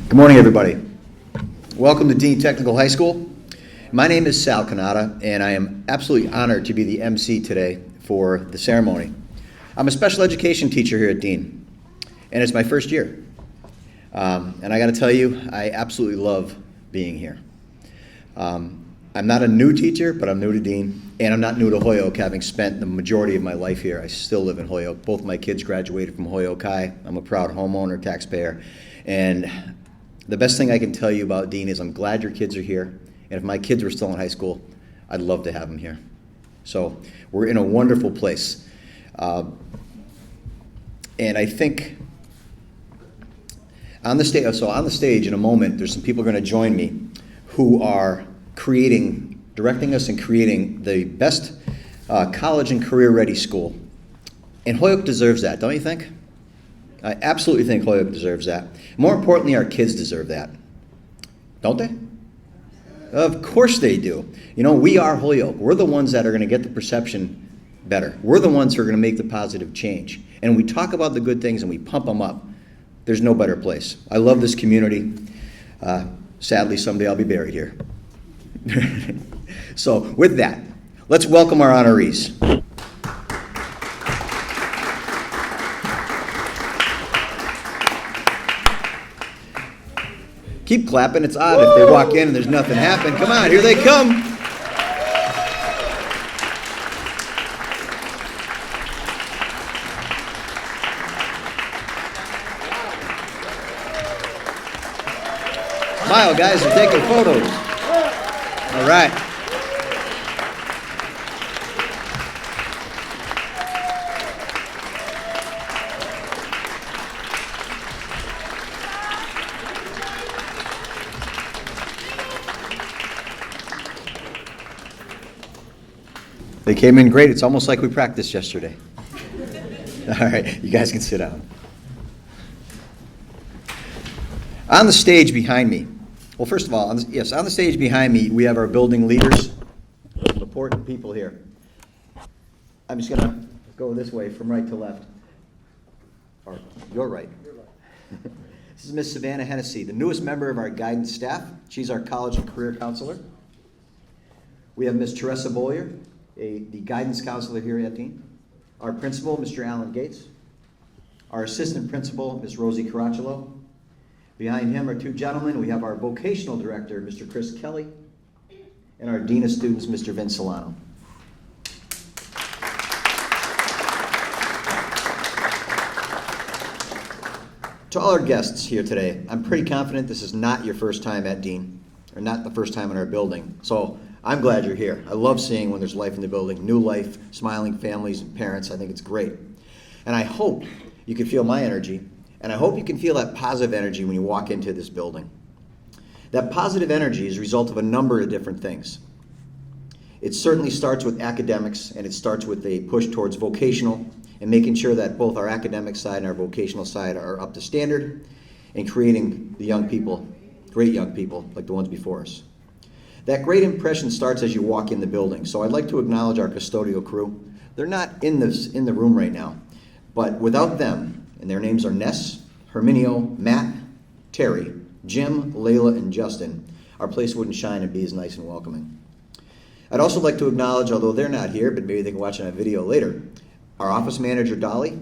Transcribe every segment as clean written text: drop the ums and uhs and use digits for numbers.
Good morning, everybody. Welcome to Dean Technical High School. My name is Sal Canada, and I am absolutely honored to be the MC today for the ceremony. I'm a special education teacher here at Dean, and it's my first year. And I got to tell you, I absolutely love being here. I'm not a new teacher, but I'm new to Dean, and I'm not new to Holyoke, having spent the majority of my life here. I still live in Holyoke. Both my kids graduated from Holyoke High. I'm a proud homeowner, taxpayer, and the best thing I can tell you about Dean is I'm glad your kids are here, and if my kids were still in high school, I'd love to have them here. So we're in a wonderful place. And I think on the stage in a moment, there's some people going to join me who are directing us and creating the best college and career-ready school. And Holyoke deserves that, don't you think? I absolutely think Holyoke deserves that. More importantly, our kids deserve that. Don't they? Of course they do. You know, we are Holyoke. We're the ones that are going to get the perception better. We're the ones who are going to make the positive change. And we talk about the good things and we pump them up. There's no better place. I love this community. Sadly, someday I'll be buried here. So with that, let's welcome our honorees. Keep clapping. It's odd if they walk in and there's nothing happening. Come on, here they come. Smile, guys, are taking photos. All right. They came in great. It's almost like we practiced yesterday. All right, you guys can sit down. On the stage behind me, well, first of all, on the stage behind me, we have our building leaders, some important people here. I'm just going to go this way from right to left. Or your right. This is Miss Savannah Hennessy, the newest member of our guidance staff. She's our college and career counselor. We have Miss Teresa Bollier, the guidance counselor here at Dean. Our principal, Mr. Alan Gates. Our assistant principal, Ms. Rosie Caracciolo. Behind him are two gentlemen. We have our vocational director, Mr. Chris Kelly, and our dean of students, Mr. Vince Solano. To all our guests here today, I'm pretty confident this is not your first time at Dean, or not the first time in our building. So I'm glad you're here. I love seeing when there's life in the building, new life, smiling families and parents. I think it's great. And I hope you can feel my energy, and I hope you can feel that positive energy when you walk into this building. That positive energy is a result of a number of different things. It certainly starts with academics, and it starts with a push towards vocational and making sure that both our academic side and our vocational side are up to standard and creating the young people, great young people like the ones before us. That great impression starts as you walk in the building. So I'd like to acknowledge our custodial crew. They're not in the room right now, but without them, and their names are Ness, Herminio, Matt, Terry, Jim, Layla, and Justin, our place wouldn't shine and be as nice and welcoming. I'd also like to acknowledge, although they're not here, but maybe they can watch on a video later, our office manager, Dolly,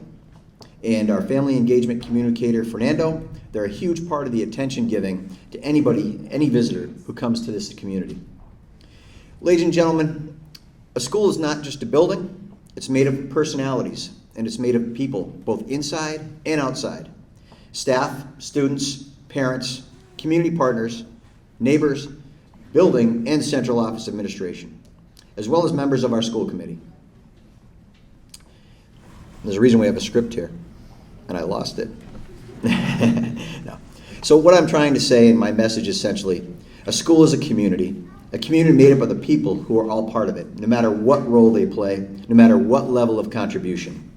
and our family engagement communicator, Fernando. They're a huge part of the attention giving to anybody, any visitor who comes to this community. Ladies and gentlemen, a school is not just a building. It's made of personalities, and it's made of people, both inside and outside. Staff, students, parents, community partners, neighbors, building, and central office administration, as well as members of our school committee. There's a reason we have a script here, and I lost it. No. So what I'm trying to say in my message essentially, a school is a community made up of the people who are all part of it, no matter what role they play, no matter what level of contribution.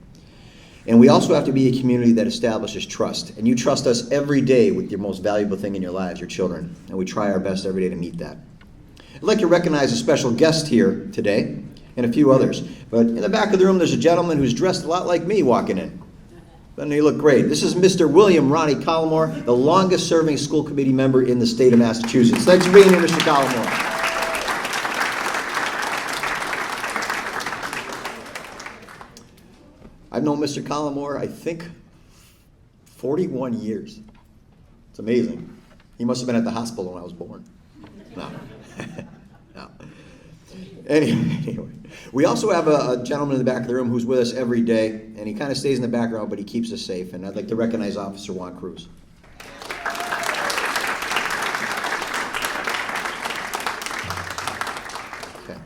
And we also have to be a community that establishes trust, and you trust us every day with your most valuable thing in your lives, your children, and we try our best every day to meet that. I'd like to recognize a special guest here today, and a few others. But in the back of the room, there's a gentleman who's dressed a lot like me walking in. And you look great. This is Mr. William Ronnie Collimore, the longest-serving school committee member in the state of Massachusetts. Thanks for being here, Mr. Collimore. I've known Mr. Collimore, I think, 41 years. It's amazing. He must have been at the hospital when I was born. No. No. Anyway, we also have a gentleman in the back of the room who's with us every day, and he kind of stays in the background, but he keeps us safe. And I'd like to recognize Officer Juan Cruz. Okay.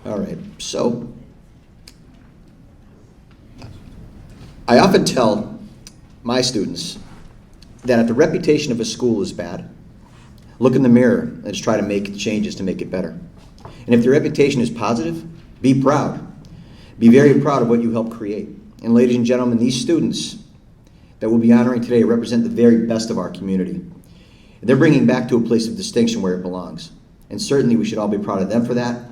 All right. So, I often tell my students that if the reputation of a school is bad, look in the mirror and just try to make changes to make it better. And if the reputation is positive, be proud. Be very proud of what you helped create. And ladies and gentlemen, these students that we'll be honoring today represent the very best of our community. They're bringing back to a place of distinction where it belongs. And certainly we should all be proud of them for that.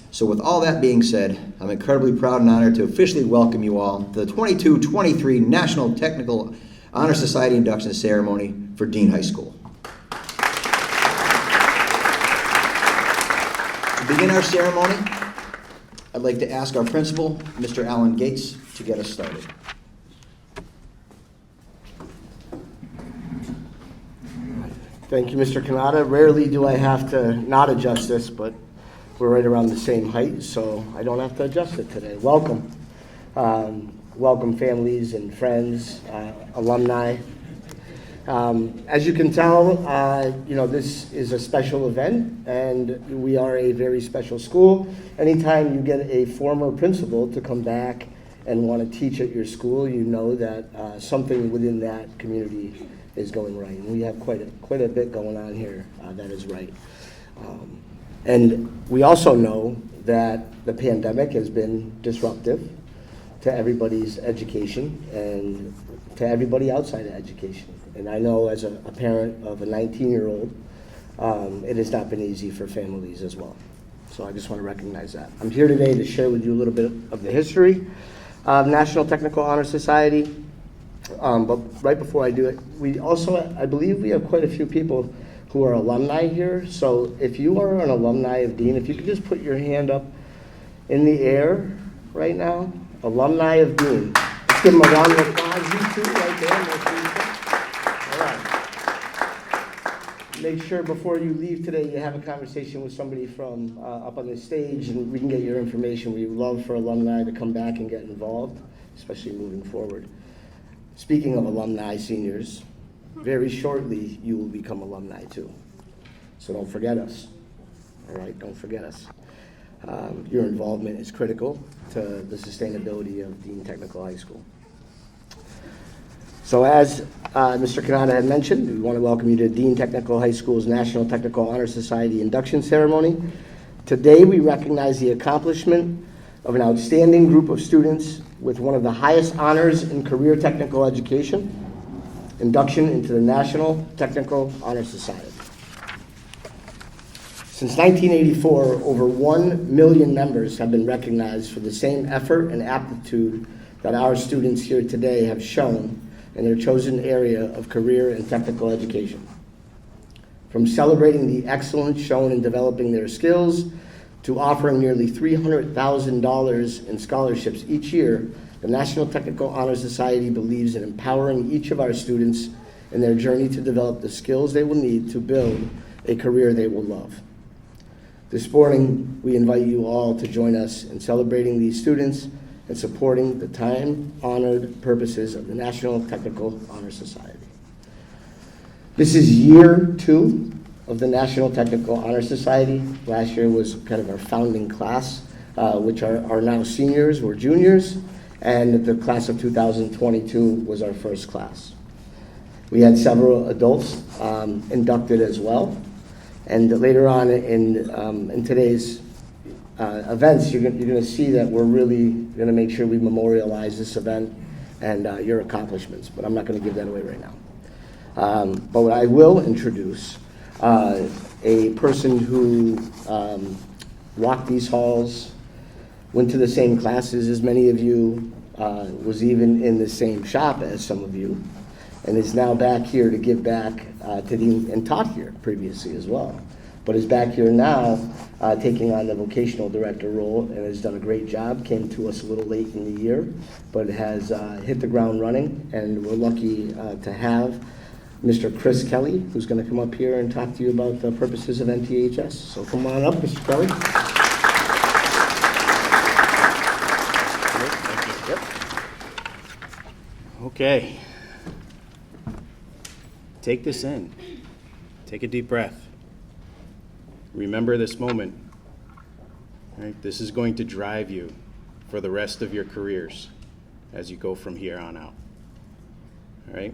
So with all that being said, I'm incredibly proud and honored to officially welcome you all to the 22-23 National Technical Honor Society induction ceremony for Dean High School. To begin our ceremony, I'd like to ask our principal, Mr. Alan Gates, to get us started. Thank you, Mr. Kanata. Rarely do I have to not adjust this, but we're right around the same height, so I don't have to adjust it today. Welcome. Welcome families and friends, alumni. As you can tell, this is a special event, and we are a very special school. Anytime you get a former principal to come back and want to teach at your school, you know that something within that community is going right. And we have quite a bit going on here that is right. And we also know that the pandemic has been disruptive to everybody's education and to everybody outside of education. And I know as a parent of a 19-year-old, it has not been easy for families as well. So I just want to recognize that. I'm here today to share with you a little bit of the history of National Technical Honor Society. But right before I do it, we also, I believe we have quite a few people who are alumni here. So if you are an alumni of Dean, if you could just put your hand up in the air right now. Alumni of Dean. Let's give them a round of applause. You two right there. All right. Make sure before you leave today you have a conversation with somebody from up on the stage, and we can get your information. We love for alumni to come back and get involved, especially moving forward. Speaking of alumni, seniors, very shortly you will become alumni too. So don't forget us. All right, don't forget us. Your involvement is critical to the sustainability of Dean Technical High School. So as Mr. Kanata had mentioned, we want to welcome you to Dean Technical High School's National Technical Honor Society induction ceremony. Today we recognize the accomplishment of an outstanding group of students with one of the highest honors in career technical education, induction into the National Technical Honor Society. Since 1984, over 1 million members have been recognized for the same effort and aptitude that our students here today have shown in their chosen area of career and technical education. From celebrating the excellence shown in developing their skills to offering nearly $300,000 in scholarships each year, the National Technical Honor Society believes in empowering each of our students in their journey to develop the skills they will need to build a career they will love. This morning, we invite you all to join us in celebrating these students and supporting the time-honored purposes of the National Technical Honor Society. This is year 2 of the National Technical Honor Society. Last year was kind of our founding class, which are now seniors or juniors, and the class of 2022 was our first class. We had several adults inducted as well. And later on in today's events, you're going to see that we're really going to make sure we memorialize this event and your accomplishments. But I'm not going to give that away right now. But what I will introduce a person who walked these halls, went to the same classes as many of you, was even in the same shop as some of you, and is now back here to give back to Dean, and taught here previously as well, but is back here now taking on the vocational director role and has done a great job. Came to us a little late in the year, but has hit the ground running, and we're lucky to have Mr. Chris Kelly, who's going to come up here and talk to you about the purposes of NTHS. So come on up, Mr. Kelly. Okay. Take this in. Take a deep breath. Remember this moment. All right? This is going to drive you for the rest of your careers as you go from here on out. All right?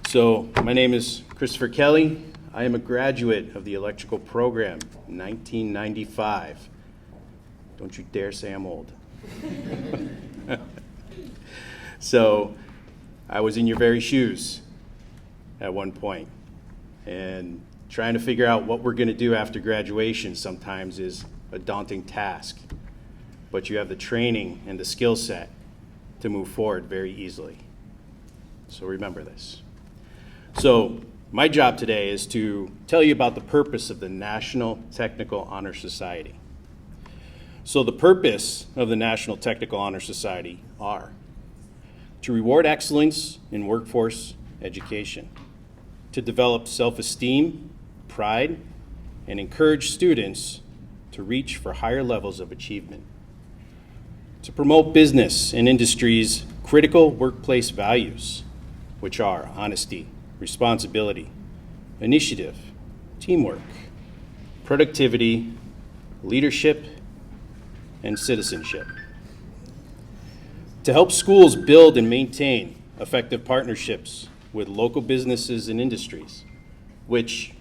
So, my name is Christopher Kelly. I am a graduate of the electrical program in 1995. Don't you dare say I'm old. So, I was in your very shoes at one point, and trying to figure out what we're going to do after graduation sometimes is a daunting task, but you have the training and the skill set to move forward very easily. So remember this. So my job today is to tell you about the purpose of the National Technical Honor Society. So the purpose of the National Technical Honor Society are to reward excellence in workforce education, to develop self-esteem, pride, and encourage students to reach for higher levels of achievement, to promote business and industry's critical workplace values, which are honesty, responsibility, initiative, teamwork, productivity, leadership, and citizenship. To help schools build and maintain effective partnerships with local businesses and industries, which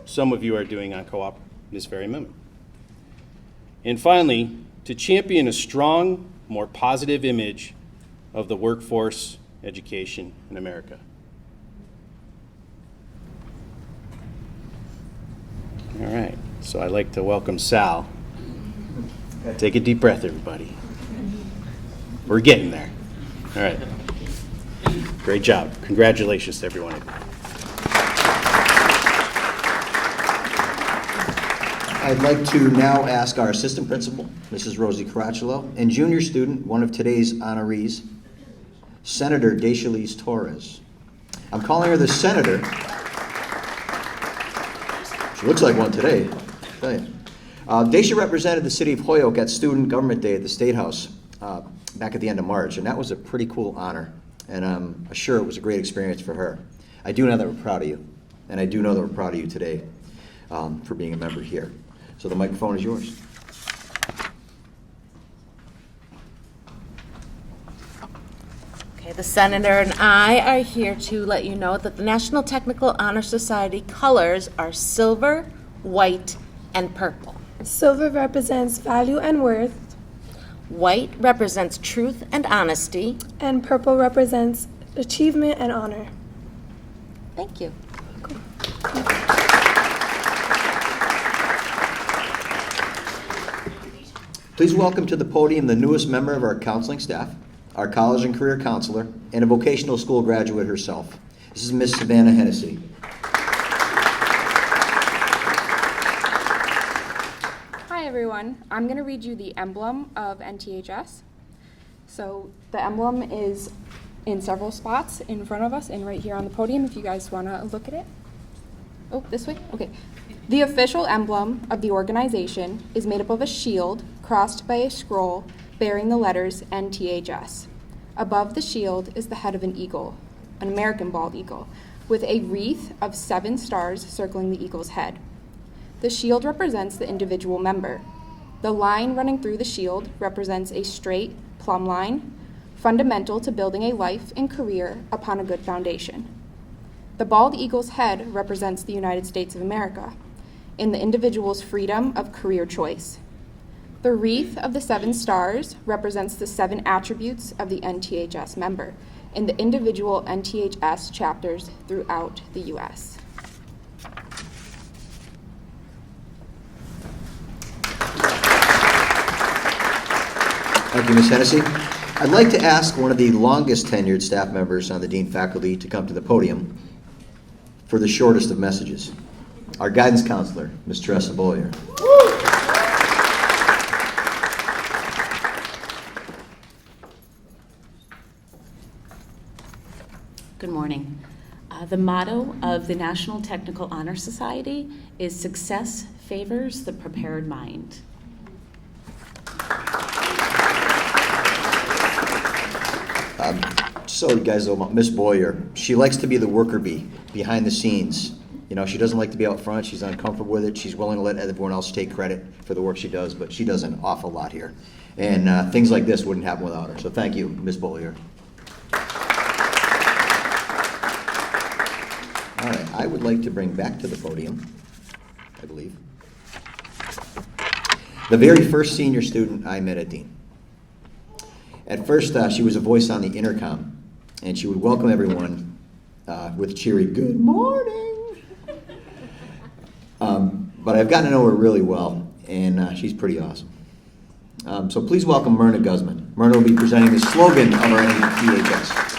some of you are doing on co-op this very moment. And finally, to champion a strong, more positive image of the workforce education in America. All right, so I'd like to welcome Sal. Take a deep breath, everybody. We're getting there. All right. Great job. Congratulations to everyone. I'd like to now ask our assistant principal, Mrs. Rosie Caracciolo, and junior student, one of today's honorees, Senator Daishalise Torres. I'm calling her the senator. She looks like one today, I'll tell you. Daisha represented the city of Holyoke at Student Government Day at the State House back at the end of March, and that was a pretty cool honor, and I'm sure it was a great experience for her. I do know that we're proud of you, and I do know that we're proud of you today for being a member here. So the microphone is yours. Okay, the Senator and I are here to let you know that the National Technical Honor Society colors are silver, white, and purple. Silver represents value and worth, White represents truth and honesty. and purple represents achievement and honor. Thank you. Please welcome to the podium the newest member of our counseling staff, our college and career counselor, and a vocational school graduate herself. This is Miss Savannah Hennessy. Hi everyone, I'm going to read you the emblem of NTHS. So the emblem is in several spots in front of us and right here on the podium if you guys want to look at it. Oh, this way? Okay. The official emblem of the organization is made up of a shield crossed by a scroll bearing the letters NTHS. Above the shield is the head of an eagle, an American bald eagle, with a wreath of 7 stars circling the eagle's head. The shield represents the individual member. The line running through the shield represents a straight, plumb line, fundamental to building a life and career upon a good foundation. The bald eagle's head represents the United States of America in the individual's freedom of career choice. The wreath of the 7 stars represents the 7 attributes of the NTHS member in the individual NTHS chapters throughout the U.S. Thank you, Ms. Hennessy. I'd like to ask one of the longest tenured staff members on the Dean faculty to come to the podium for the shortest of messages. Our guidance counselor, Ms. Teresa Boyer. Good morning. The motto of the National Technical Honor Society is "Success favors the prepared mind." So you guys know about Miss Boyer. She likes to be the worker bee behind the scenes. You know, she doesn't like to be out front. She's uncomfortable with it. She's willing to let everyone else take credit for the work she does, but she does an awful lot here. And things like this wouldn't happen without her. So thank you, Miss Boyer. All right, I would like to bring back to the podium, I believe, the very first senior student I met at Dean. At first, she was a voice on the intercom, and she would welcome everyone with cheery "Good morning." But I've gotten to know her really well, and she's pretty awesome. So please welcome Myrna Guzman. Myrna will be presenting the slogan of our NTHS.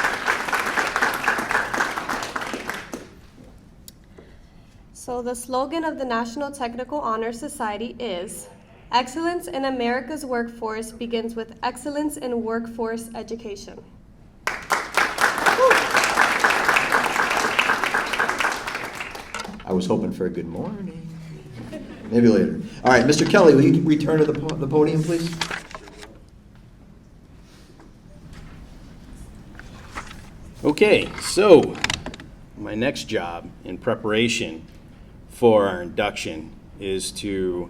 So the slogan of the National Technical Honor Society is, "Excellence in America's workforce begins with excellence in workforce education." I was hoping for a good morning. Maybe later. All right, Mr. Kelly, will you return to the podium, please? Okay, so my next job in preparation for our induction is to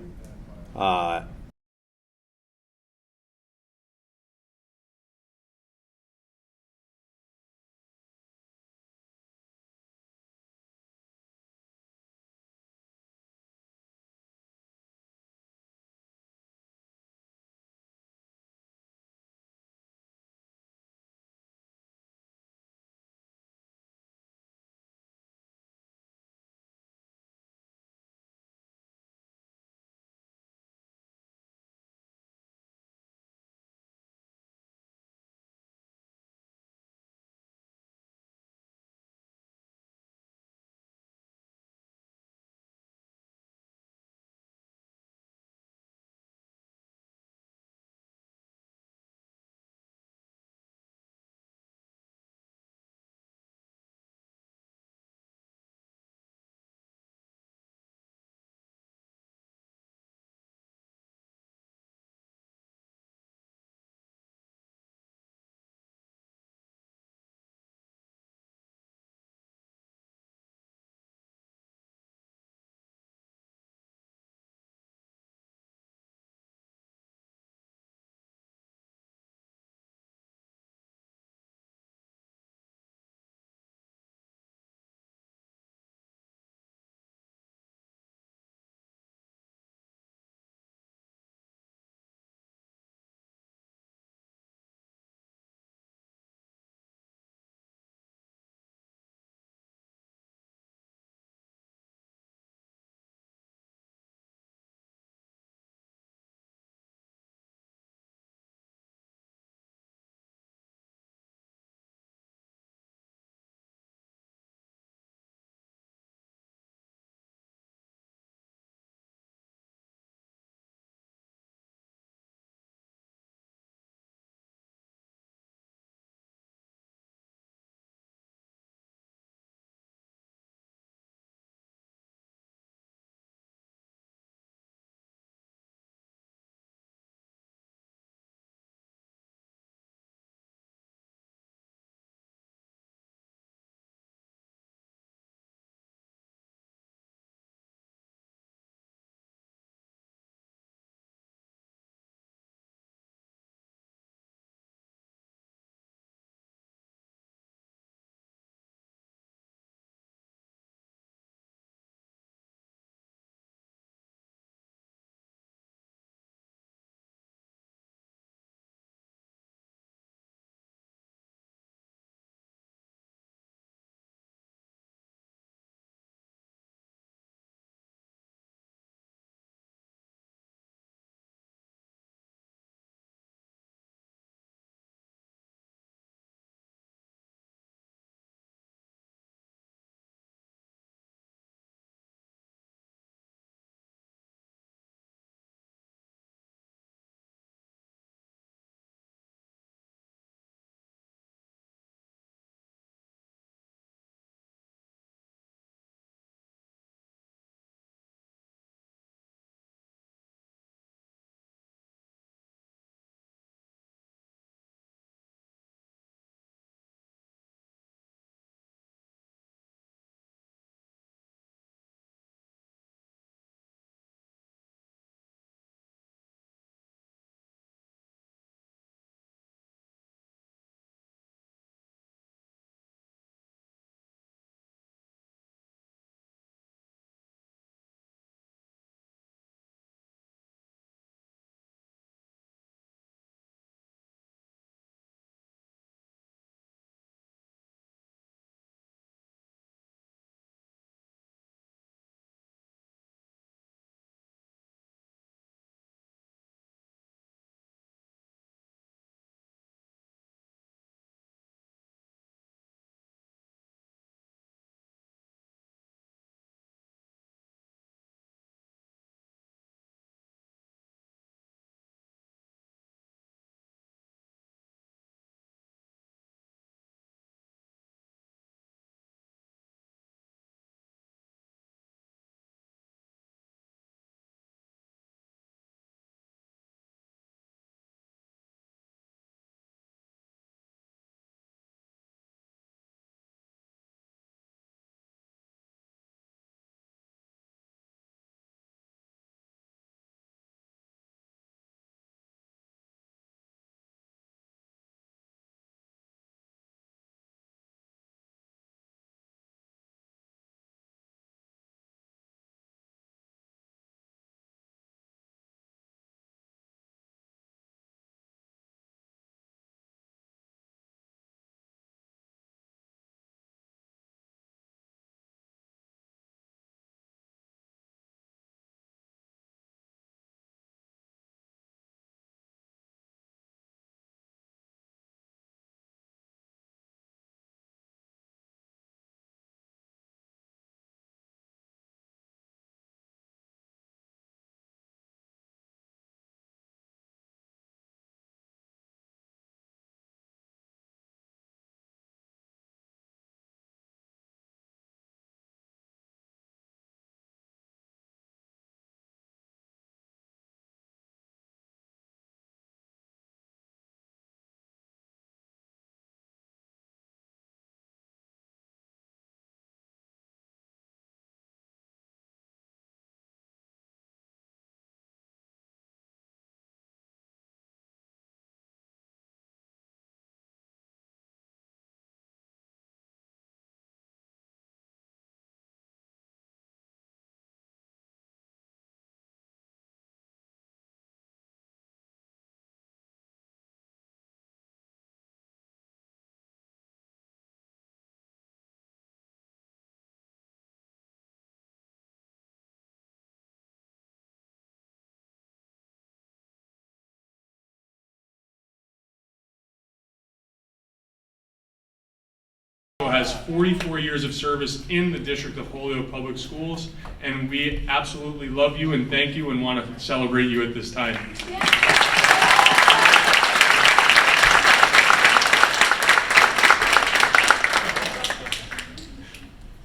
Pacheco has 44 years of service in the District of Holyoke Public Schools, and we absolutely love you and thank you and want to celebrate you at this time.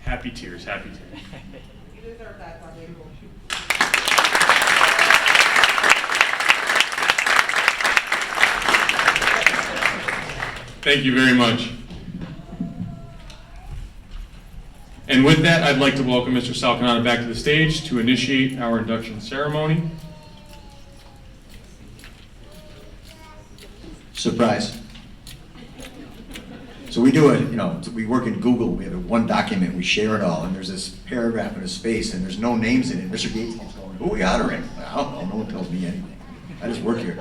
Happy tears, happy tears. Thank you very much. And with that, I'd like to welcome Mr. Salcanata back to the stage to initiate our induction ceremony. Surprise. So we do it, we work in Google, we have one document, we share it all, and there's this paragraph in a space, and there's no names in it. Mr. Gates keeps going, who are we honoring? Well, no one tells me anything. I just work here.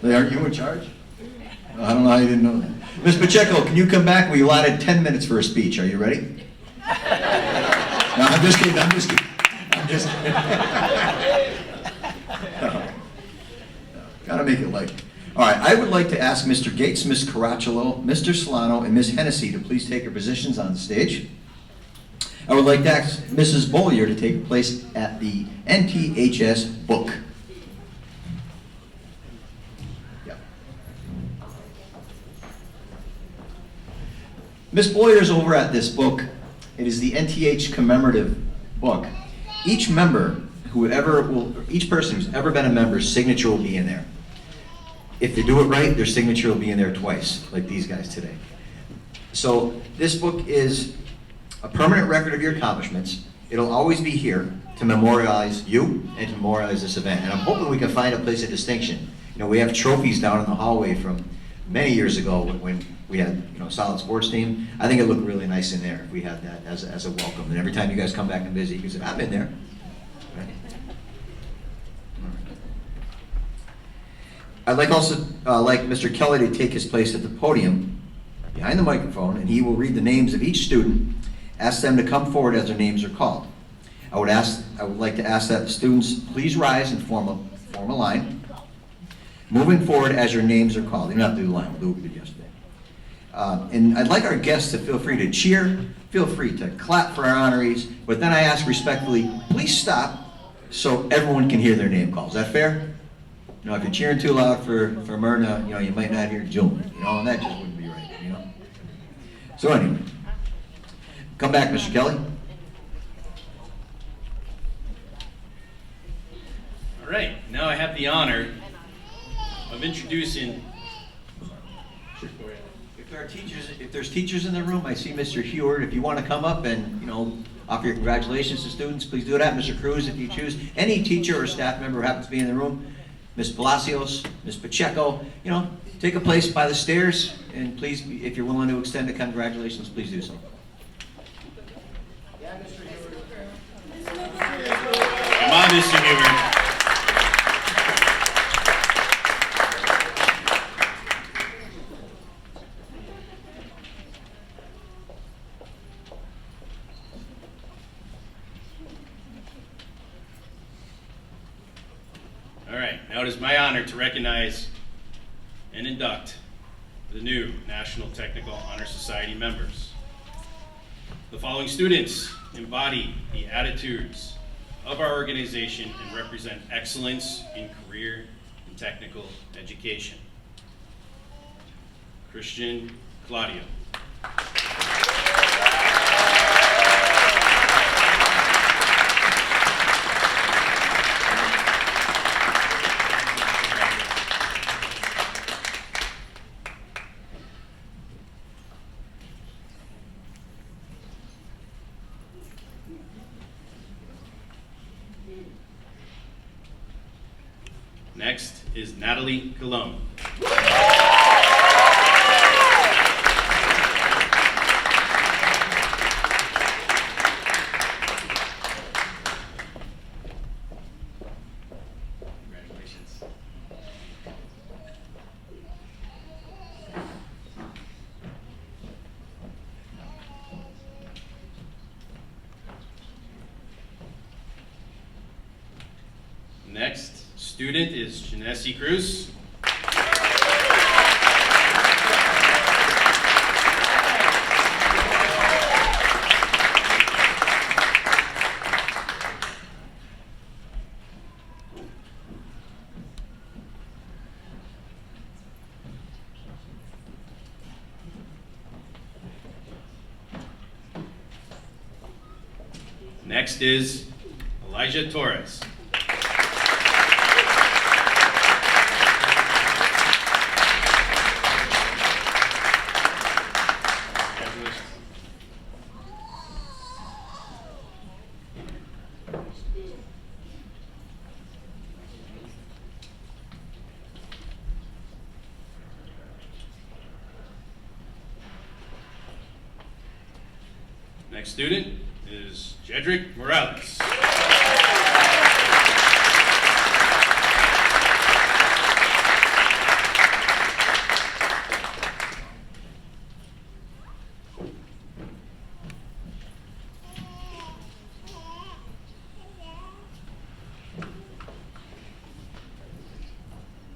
Aren't you in charge? I don't know how you didn't know that. Ms. Pacheco, can you come back? We allotted 10 minutes for a speech. Are you ready? No, I'm just kidding. Gotta make it light. All right, I would like to ask Mr. Gates, Ms. Caracciolo, Mr. Solano, and Ms. Hennessy to please take their positions on the stage. I would like to ask Mrs. Bollier to take place at the NTHS book. Ms. Boyer's over at this book. It is the NTH commemorative book. Each person who's ever been a member's signature will be in there. If they do it right, their signature will be in there twice, like these guys today. So this book is a permanent record of your accomplishments. It'll always be here to memorialize you and to memorialize this event. And I'm hoping we can find a place of distinction. We have trophies down in the hallway from many years ago when we had solid sports team. I think it looked really nice in there if we had that as a welcome. And every time you guys come back and visit, you can say, I've been there. Right? I'd like Mr. Kelly to take his place at the podium behind the microphone, and he will read the names of each student, ask them to come forward as their names are called. I would like to ask that the students please rise and form a line. Moving forward as your names are called. You don't have to do the line, we'll do what we did yesterday. And I'd like our guests to feel free to cheer, feel free to clap for our honorees, but then I ask respectfully, please stop so everyone can hear their name called. Is that fair? If you're cheering too loud for Myrna, you might not hear Julian, and that just wouldn't be right, So anyway, come back, Mr. Kelly. All right, now I have the honor of introducing. If there's teachers in the room, I see Mr. Heward. If you want to come up and offer your congratulations to students, please do that. Mr. Cruz, if you choose. Any teacher or staff member who happens to be in the room, Ms. Palacios, Ms. Pacheco, take a place by the stairs, and please, if you're willing to extend a congratulations, please do so. Come on, Mr. Heward. All right, now it is my honor to recognize and induct the new National Technical Honor Society members. The following students embody the attitudes of our organization and represent excellence in career and technical education. Christian Claudio. Next is Natalie Colon. Congratulations. Next student is Janesse Cruz. Next is Elijah Torres. Next student is Jedrick Morales.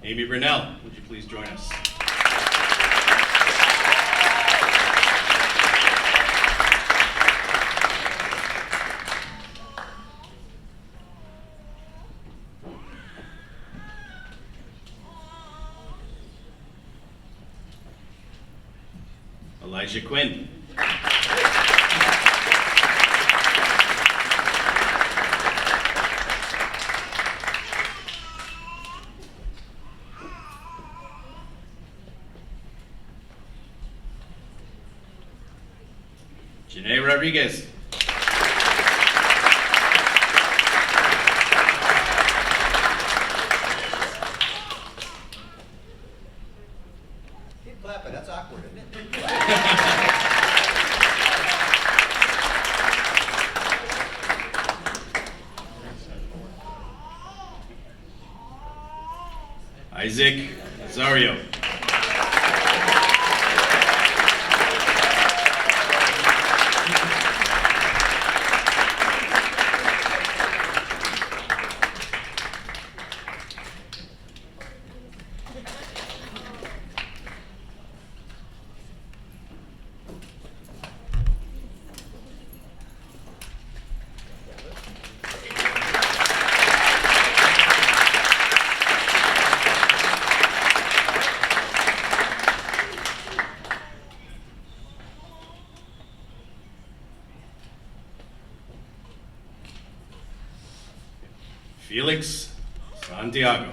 Amy Brunell, would you please join us? Elijah Quinn. Janae Rodriguez. Keep clapping, that's awkward, isn't it? Isaac Azario. Felix Santiago.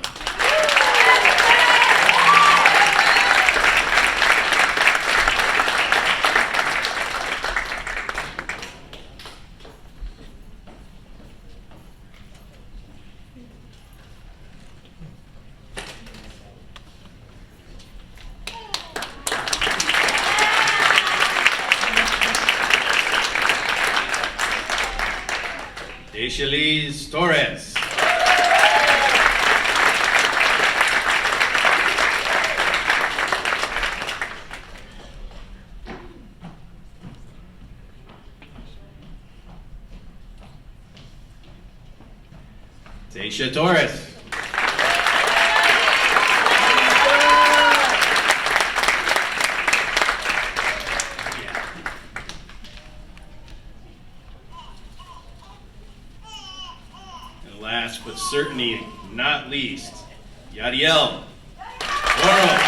Deishaliz Torres. Taisha Torres. And last but certainly not least, Yadiel Toro.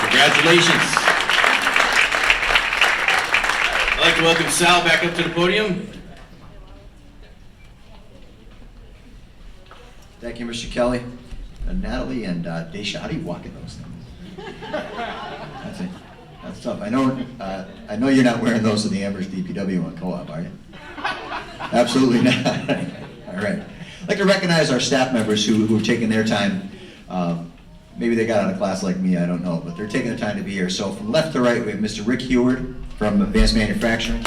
Congratulations. I'd like to welcome Sal back up to the podium. Thank you, Mr. Kelly. Natalie and Daisha, how do you walk in those things? That's it. That's tough. I know you're not wearing those to the Amherst DPW on co-op, are you? Absolutely not. All right. I'd like to recognize our staff members who have taken their time. Maybe they got out of class like me, I don't know, but they're taking their time to be here. So from left to right, we have Mr. Rick Heward from Advanced Manufacturing.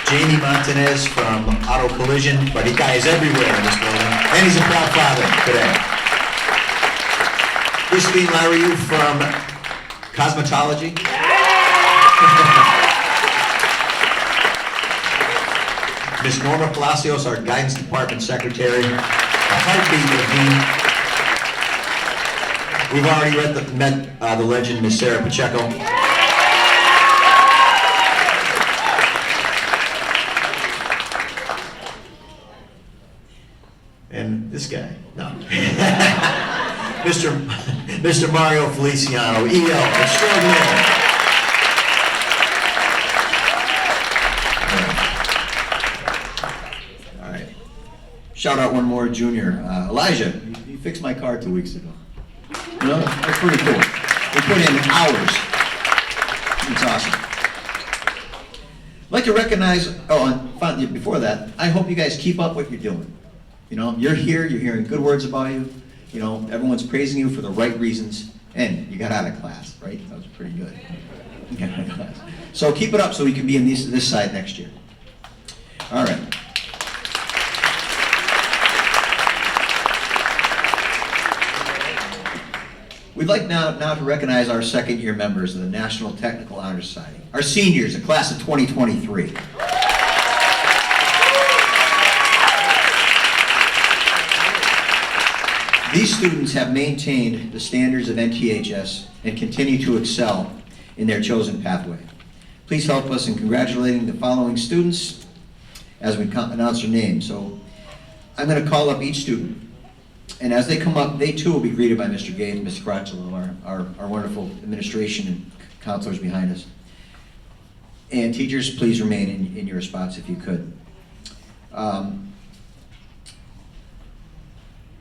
Jamie Montanez from Auto Collision, but he guy is everywhere in this building, and he's a proud father today. Christine Lariou from Cosmetology. Ms. Norma Palacios, our Guidance Department Secretary, the heartbeat of the. We've already met the legend, Ms. Sarah Pacheco. Mr. Mario Feliciano, EL extraordinaire. All right. Shout out one more junior. Elijah, you fixed my car 2 weeks ago. You know, that's pretty cool. We put in hours. It's awesome. I'd like to recognize, and finally, before that, I hope you guys keep up what you're doing. You know, you're here, you're hearing good words about you. You know, everyone's praising you for the right reasons, and you got out of class, right? That was pretty good. You got out of class. So keep it up so we can be in this side next year. All right. We'd like now to recognize our second-year members of the National Technical Honor Society, our seniors, the class of 2023. These students have maintained the standards of NTHS and continue to excel in their chosen pathway. Please help us in congratulating the following students as we announce their names. So I'm going to call up each student. And as they come up, they too will be greeted by Mr. Gates and Mr. Crotchelo, our wonderful administration and counselors behind us. And teachers, please remain in your spots if you could.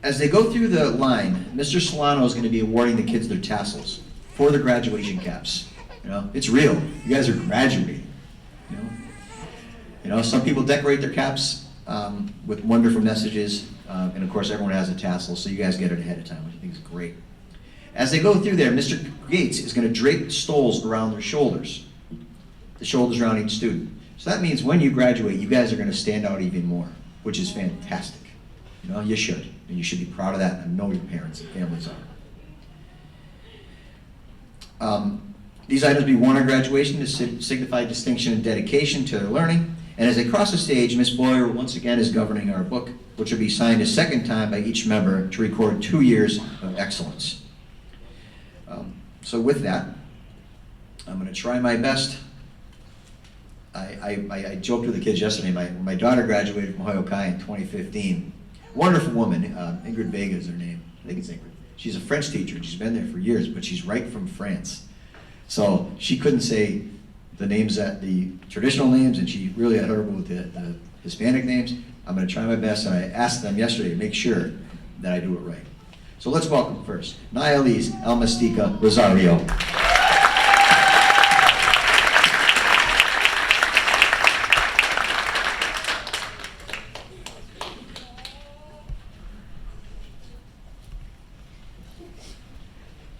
As they go through the line, Mr. Solano is going to be awarding the kids their tassels for their graduation caps. You know, it's real. You guys are graduating. You know, some people decorate their caps with wonderful messages. And of course, everyone has a tassel, so you guys get it ahead of time, which I think is great. As they go through there, Mr. Gates is going to drape stoles around their shoulders, the shoulders around each student. So that means when you graduate, you guys are going to stand out even more, which is fantastic. You know, you should, and you should be proud of that. I know your parents and families are. These items will be worn on graduation to signify distinction and dedication to their learning. And as they cross the stage, Ms. Boyer once again is governing our book, which will be signed a second time by each member to record 2 years of excellence. So with that, I'm going to try my best. I joked with the kids yesterday. My daughter graduated from Hoyoke High in 2015. Wonderful woman, Ingrid Vega is her name. I think it's Ingrid. She's a French teacher, and she's been there for years, but she's right from France. So she couldn't say the names, the traditional names, and she really had trouble with the Hispanic names. I'm going to try my best, and I asked them yesterday to make sure that I do it right. So let's welcome first Nayalis Almastica Rosario.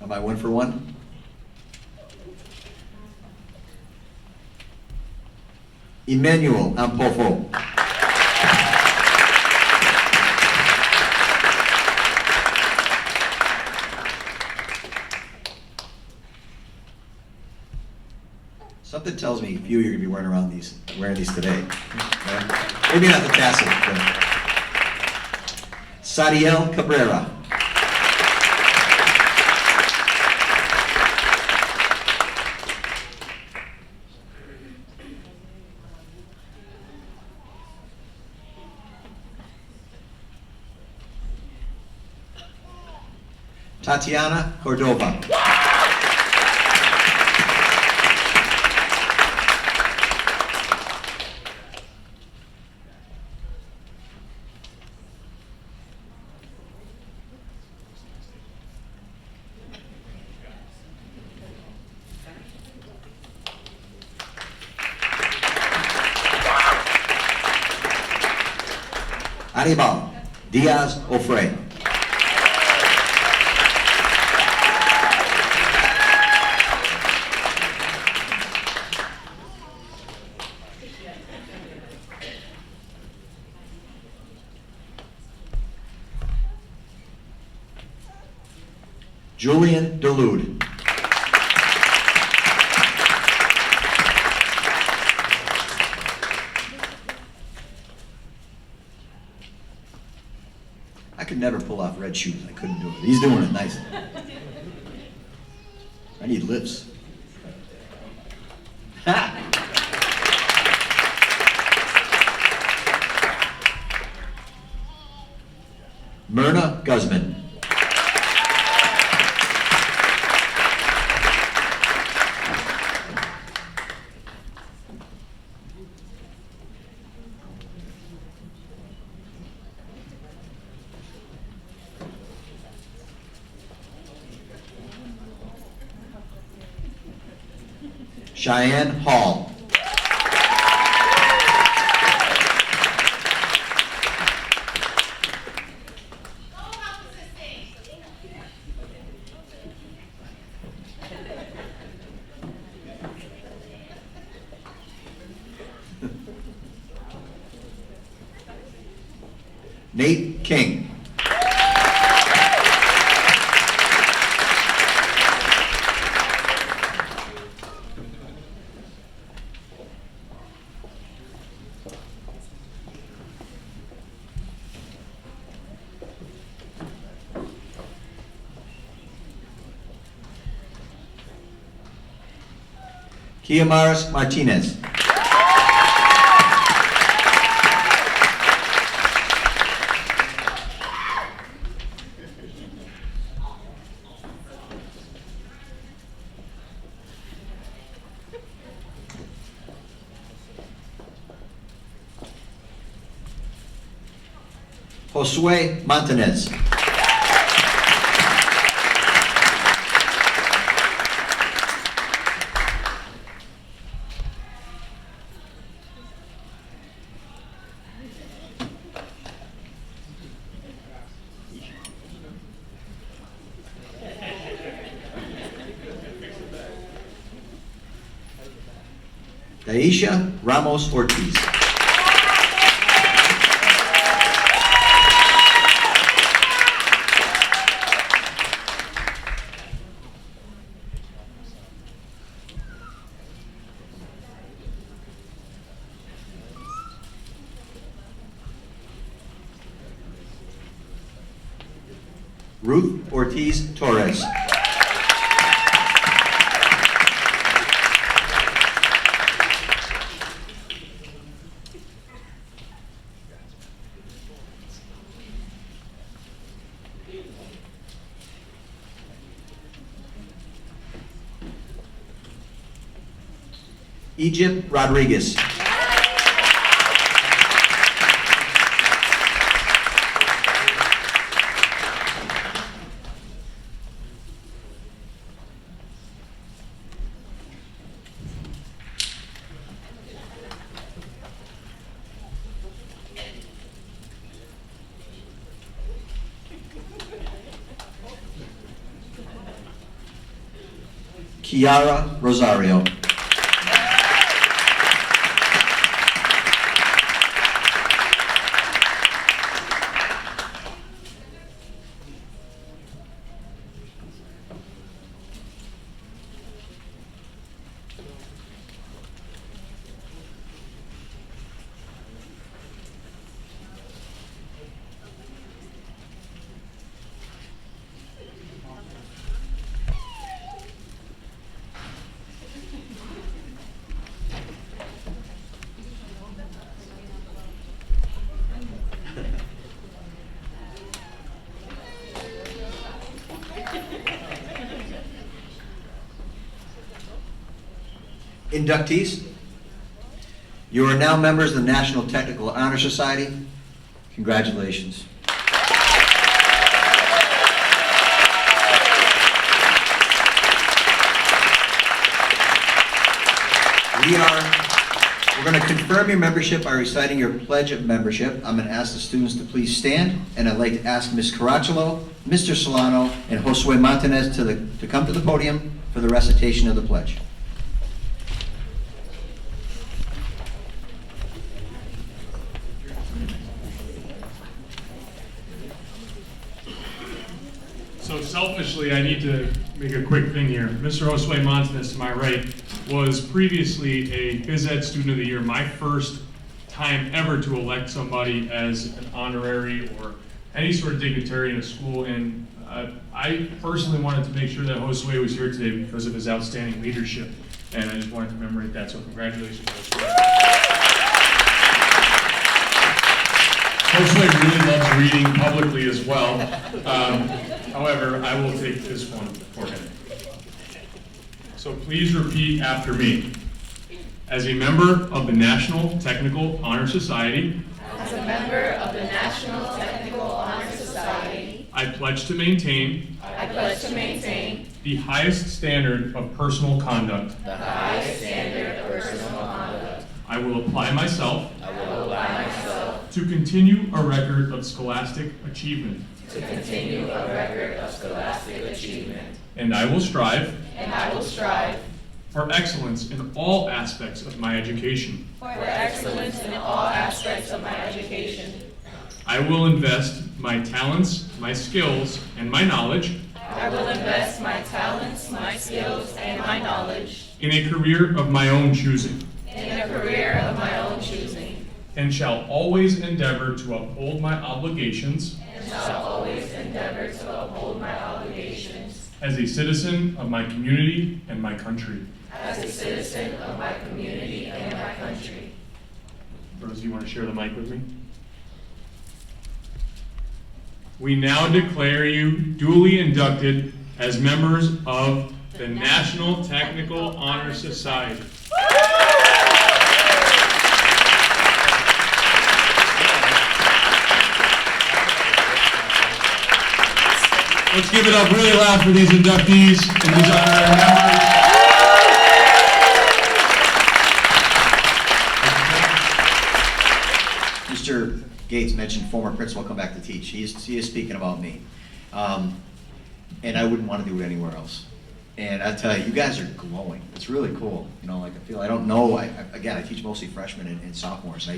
Am I 1 for 1? Emmanuel Ampofo. Something tells me a few of you are going to be wearing these today. Maybe not the tassel, but Sadiel Cabrera. Tatiana Cordova. Anibal Diaz Ofrey. Julian Delude. I could never pull off red shoes. I couldn't do it. He's doing it nice. I need lifts. Ha! Myrna Guzman. Cheyenne Hall. Nate King. Kiamaris Martinez. Josue Montanez. Daisha Ramos Ortiz. Ruth Ortiz Torres. Egypt Rodriguez. Kiara Rosario. Inductees, you are now members of the National Technical Honor Society. Congratulations. We're going to confirm your membership by reciting your pledge of membership. I'm going to ask the students to please stand, and I'd like to ask Ms. Caracciolo, Mr. Solano, and Josue Montanez to come to the podium for the recitation of the pledge. So selfishly, I need to make a quick thing here. Mr. Josue Montanez, to my right, was previously a Phys Ed Student of the Year, my first time ever to elect somebody as an honorary or any sort of dignitary in a school. And I personally wanted to make sure that Josue was here today because of his outstanding leadership. And I just wanted to commemorate that. So congratulations, Josue. Josue really loves reading publicly as well. However, I will take this one for him. So please repeat after me. As a member of the National Technical Honor Society, I pledge to maintain the highest standard of personal conduct. I will apply myself. To continue a record of scholastic achievement. And I will strive. For excellence in all aspects of my education. I will invest my talents, my skills, and my knowledge. In a career of my own choosing. And shall always endeavor to uphold my obligations. As a citizen of my community and my country. Rose, you want to share the mic with me? We now declare you duly inducted as members of the National Technical Honor Society. Let's give it up really loud for these inductees and these honorary members. Mr. Gates mentioned former principal come back to teach. He is speaking about me. And I wouldn't want to do it anywhere else. And I tell you, you guys are glowing. It's really cool. You know, like I don't know, again, I teach mostly freshmen and sophomores.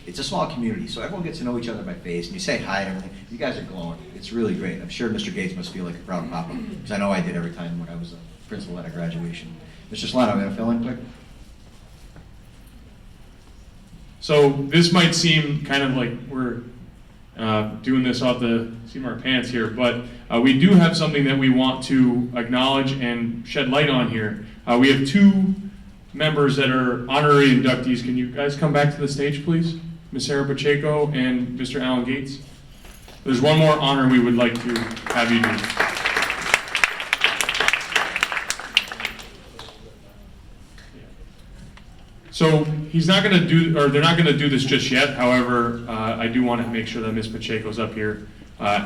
It's a small community, so everyone gets to know each other by face, and you say hi and everything. You guys are glowing. It's really great. I'm sure Mr. Gates must feel like a proud papa, because I know I did every time when I was a principal at a graduation. Mr. Solano, I'm going to fill in quick. So this might seem kind of like we're doing this off the seam of our pants here, but we do have something that we want to acknowledge and shed light on here. We have two members that are honorary inductees. Can you guys come back to the stage, please? Ms. Sarah Pacheco and Mr. Alan Gates. There's one more honor we would like to have you do. So he's not going to do, or they're not going to do this just yet. However, I do want to make sure that Ms. Pacheco's up here.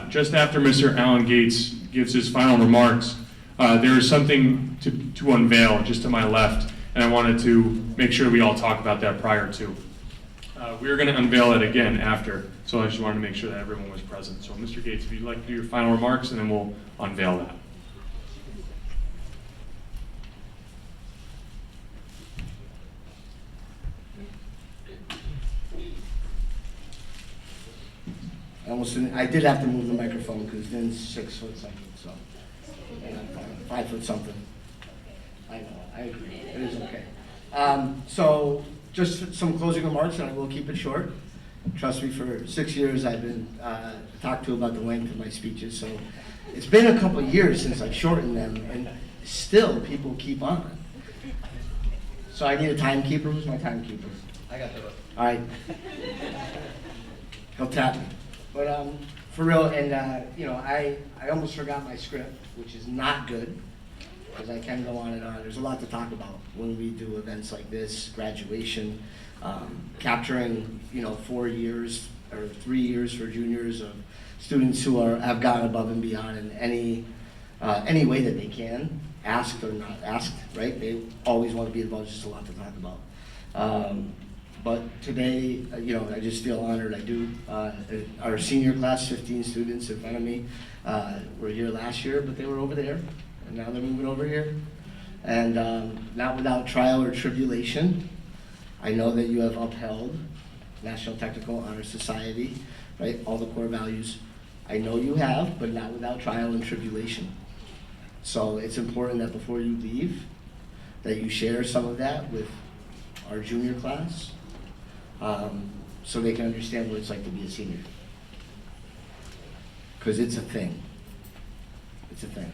Just after Mr. Alan Gates gives his final remarks, there is something to unveil just to my left, and I wanted to make sure we all talk about that prior to. We're going to unveil it again after, so I just wanted to make sure that everyone was present. So Mr. Gates, if you'd like to do your final remarks, and then we'll unveil that. I did have to move the microphone because Vin's 6 foot something, so, and I'm 5 foot something. I know, I agree, it is okay. So, just some closing remarks, and I will keep it short. Trust me, for 6 years I've been talked to about the length of my speeches, so it's been a couple of years since I've shortened them, and still people keep on. So I need a timekeeper. Who's my timekeeper? I got that. All right. He'll tap me. But for real, and I almost forgot my script, which is not good, because I can go on and on. There's a lot to talk about when we do events like this, graduation, capturing 4 years or 3 years for juniors of students who have gone above and beyond in any way that they can, asked or not asked, right? They always want to be involved. There's just a lot to talk about. But today, I just feel honored. I do. Our senior class, 15 students in front of me, were here last year, but they were over there, and now they're moving over here. And not without trial or tribulation, I know that you have upheld National Technical Honor Society, right? All the core values. I know you have, but not without trial and tribulation. So it's important that before you leave, that you share some of that with our junior class, so they can understand what it's like to be a senior. Because it's a thing. It's a thing.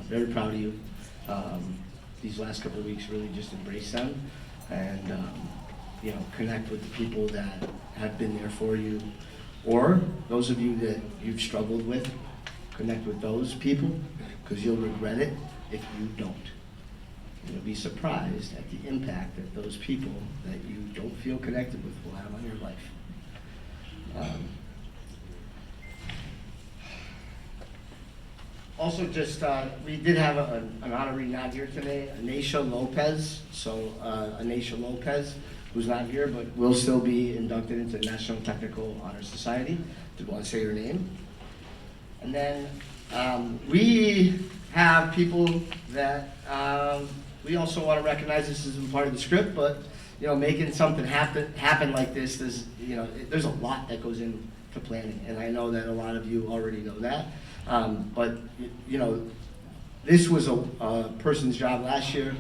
Very proud of you. These last couple of weeks, really just embrace them and connect with the people that have been there for you, or those of you that you've struggled with. Connect with those people, because you'll regret it if you don't. You'll be surprised at the impact that those people that you don't feel connected with will have on your life. Also, just, we did have an honorary not here today, Anisha Lopez. So Anisha Lopez, who's not here, but will still be inducted into the National Technical Honor Society. Did want to say her name. And then we have people that we also want to recognize. This isn't part of the script, but you know, making something happen like this, there's a lot that goes into planning, and I know that a lot of you already know that. But you know, this was a person's job last year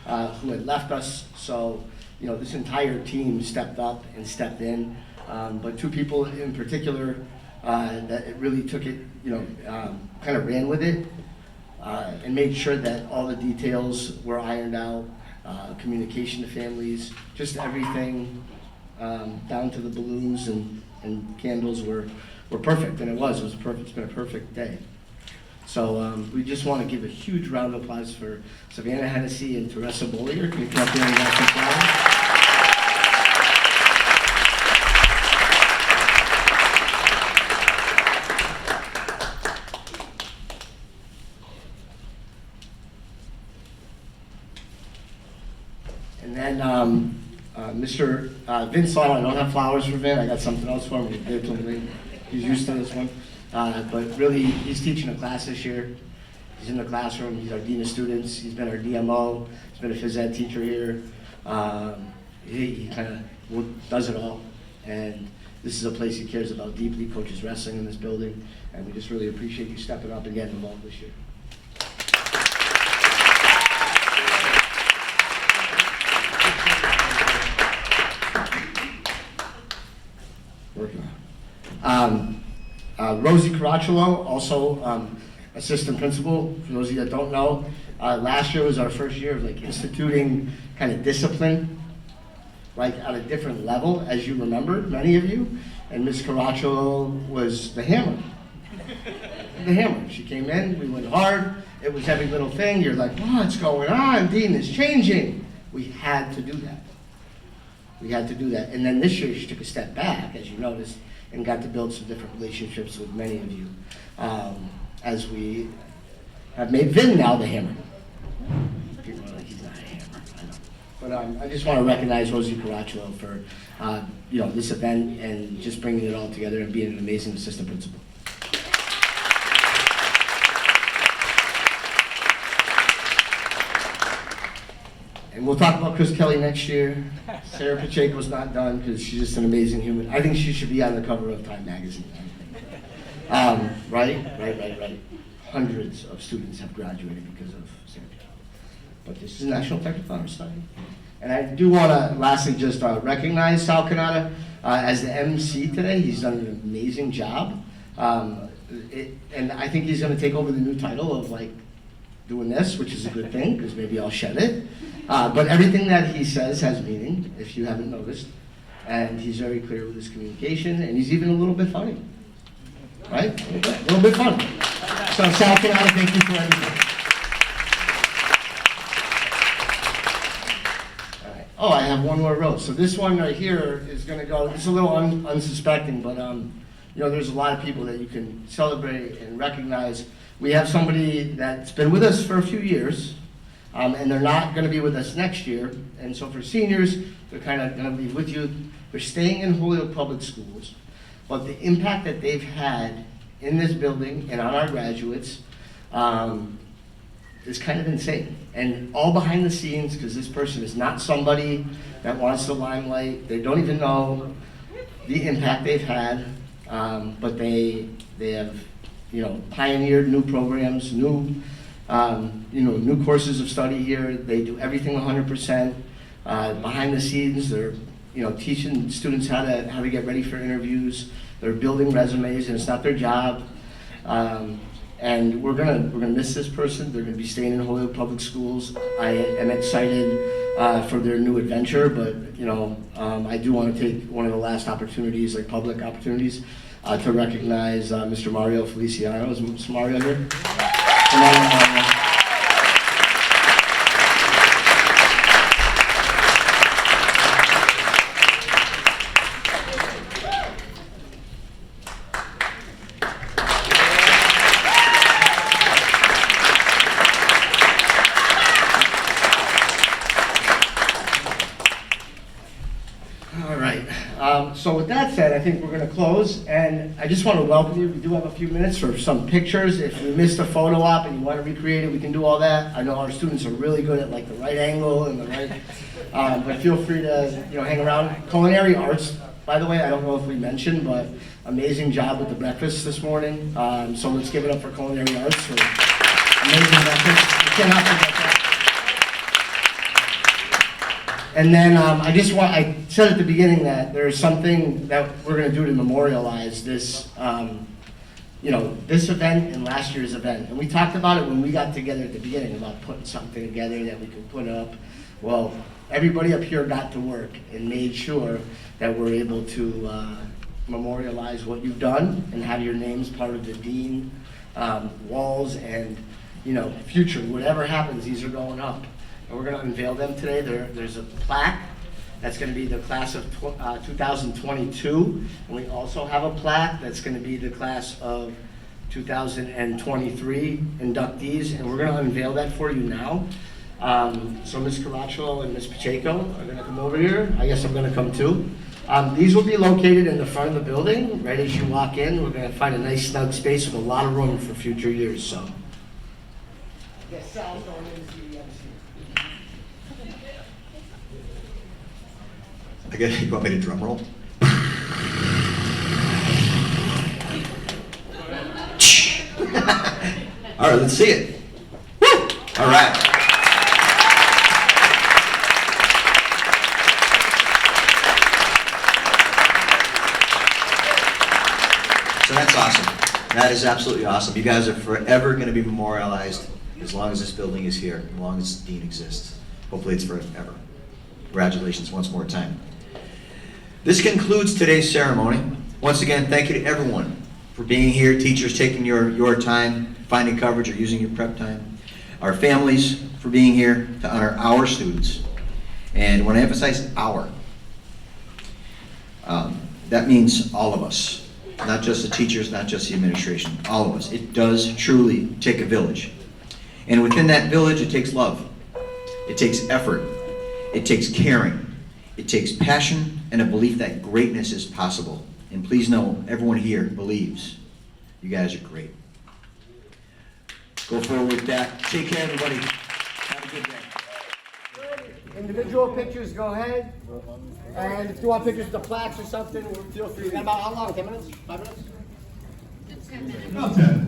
who had left us, so you know, this entire team stepped up and stepped in. But two people in particular that really took it, you know, kind of ran with it and made sure that all the details were ironed out, communication to families, just everything down to the balloons and candles were perfect, and it's been a perfect day. So we just want to give a huge round of applause for Savannah Hennessy and Teresa Bollier. Can you come up here and give some flowers? And then Mr. Vince Lotto, I don't have flowers for Vin. I got something else for him. We'll give it to him. He's used to this one. But really, he's teaching a class this year. He's in the classroom. He's our dean of students. He's been our DMO. He's been a phys ed teacher here. He kind of does it all. And this is a place he cares about deeply. Coaches wrestling in this building. And we just really appreciate you stepping up and getting involved this year. Rosie Caracciolo, also assistant principal. For those of you that don't know, last year was our first year of like instituting kind of discipline, like at a different level, as you remember, many of you. And Ms. Caracciolo was the hammer. The hammer. She came in, we went hard. It was every little thing. You're like, what's going on? Dean is changing. We had to do that. We had to do that. And then this year she took a step back, as you noticed, and got to build some different relationships with many of you, as we have made Vin now the hammer. People are like, he's not a hammer, I know. But I just want to recognize Rosie Caracciolo for you know, this event and just bringing it all together and being an amazing assistant principal. And we'll talk about Chris Kelly next year. Sarah Pacheco's not done because she's just an amazing human. I think she should be on the cover of Time magazine. Right. Hundreds of students have graduated because of Sarah Pacheco. But this is National Technical Honor Society. And I do want to lastly just recognize Sal Canada as the MC today. He's done an amazing job. And I think he's going to take over the new title of like doing this, which is a good thing because maybe I'll shed it. But everything that he says has meaning, if you haven't noticed. And he's very clear with his communication, and he's even a little bit funny. Right? A little bit funny. So Sal Canada, thank you for everything. All right. Oh, I have one more row. So this one right here is going to go, it's a little unsuspecting, but you know, there's a lot of people that you can celebrate and recognize. We have somebody that's been with us for a few years, and they're not going to be with us next year. And so for seniors, they're kind of going to be with you. They're staying in Holyoke Public Schools, but the impact that they've had in this building and on our graduates is kind of insane. And all behind the scenes, because this person is not somebody that wants the limelight. They don't even know the impact they've had, but they have, you know, pioneered new programs, new courses of study here. They do everything 100%. Behind the scenes, they're, you know, teaching students how to get ready for interviews. They're building resumes, and it's not their job. And we're gonna miss this person. They're gonna be staying in Holyoke Public Schools. I am excited for their new adventure, but you know, I do want to take one of the last opportunities, like public opportunities, to recognize Mr. Mario Feliciano. Is Mr. Mario here? And then, All right. So with that said, I think we're going to close, and I just want to welcome you. We do have a few minutes for some pictures. If you missed a photo op and you want to recreate it, we can do all that. I know our students are really good at like the right angle and the right, but feel free to hang around. Culinary arts, by the way, I don't know if we mentioned, but amazing job with the breakfast this morning. So let's give it up for culinary arts for amazing breakfast. We cannot forget that. And then I said at the beginning that there's something that we're going to do to memorialize this, this event and last year's event. And we talked about it when we got together at the beginning about putting something together that we could put up. Well, everybody up here got to work and made sure that we're able to memorialize what you've done and have your names part of the dean walls and, future, whatever happens, these are going up. And we're going to unveil them today. There's a plaque that's going to be the class of 2022. And we also have a plaque that's going to be the class of 2023 inductees. And we're going to unveil that for you now. So Ms. Caracciolo and Ms. Pacheco are going to come over here. I guess I'm going to come too. These will be located in the front of the building. Right as you walk in, we're going to find a nice snug space with a lot of room for future years. So. Yes, Sal's going into the MC. You want me to drum roll? All right, let's see it. Woo! All right. So that's awesome. That is absolutely awesome. You guys are forever going to be memorialized as long as this building is here, as long as Dean exists. Hopefully it's forever. Congratulations once more time. This concludes today's ceremony. Once again, thank you to everyone for being here, teachers taking your time, finding coverage or using your prep time, our families for being here to honor our students. And when I emphasize our, that means all of us, not just the teachers, not just the administration, all of us. It does truly take a village. And within that village, it takes love. It takes effort. It takes caring. It takes passion and a belief that greatness is possible. And please know, everyone here believes you guys are great. Go forward with that. Take care, everybody. Have a good day. Individual pictures, go ahead. And if you want pictures of the plaques or something, feel free. About how long? 10 minutes? 5 minutes? About 10.